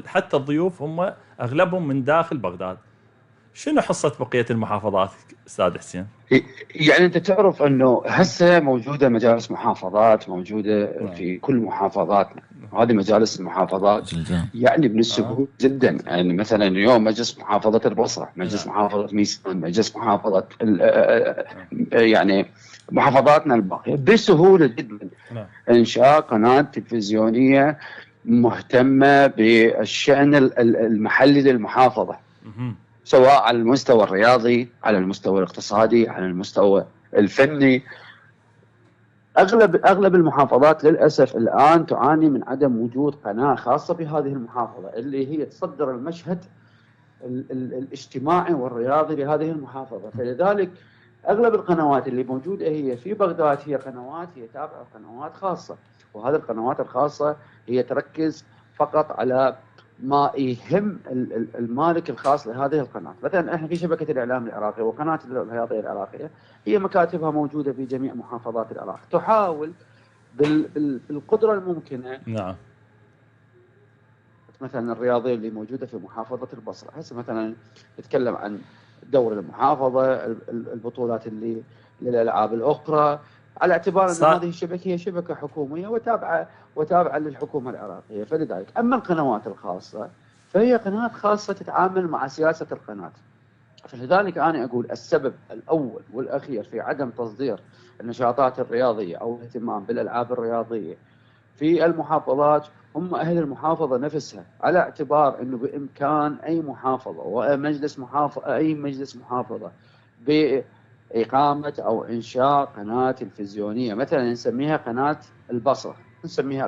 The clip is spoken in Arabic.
حتى الضيوف هم اغلبهم من داخل بغداد. شنو حصة بقية المحافظات استاذ حسين؟ يعني انت تعرف انه هسه موجوده مجالس محافظات موجوده في كل محافظاتنا، وهذه مجالس المحافظات يعني بالسهوله جدا. يعني مثلا اليوم مجلس محافظه البصره، مجلس محافظه ميسان، مجلس محافظه يعني محافظاتنا الباقيه بسهوله جدا. انشاء قناه تلفزيونيه مهتمه بالشان المحلي للمحافظه، سواء على المستوى الرياضي، على المستوى الاقتصادي، على المستوى الفني. اغلب المحافظات للاسف الان تعاني من عدم وجود قناه خاصه بهذه المحافظه اللي هي تصدر المشهد الاجتماعي والرياضي لهذه المحافظه. فلذلك اغلب القنوات اللي موجوده هي في بغداد هي تابعه قنوات خاصه، وهذه القنوات الخاصه هي تركز فقط على ما يهم المالك الخاص لهذه القناه. مثلا احنا في شبكه الاعلام العراقي وقناه الرياضيه العراقيه هي مكاتبها موجوده في جميع محافظات العراق، تحاول بالقدره الممكنه. نعم. مثلا الرياضيه اللي موجوده في محافظه البصره، هسه مثلا نتكلم عن دوري المحافظه، البطولات اللي للالعاب الاخرى، على اعتبار ان هذه الشبكه هي شبكه حكوميه وتابعه للحكومه العراقيه. فلذلك اما القنوات الخاصه فهي قنوات خاصه تتعامل مع سياسه القناه. فلذلك انا اقول السبب الاول والاخير في عدم تصدير النشاطات الرياضيه او الاهتمام بالالعاب الرياضيه في المحافظات هم أهل المحافظة نفسها، على اعتبار أنه بإمكان أي محافظة أي مجلس محافظة بإقامة أو إنشاء قناة تلفزيونية، مثلا نسميها قناة البصرة، نسميها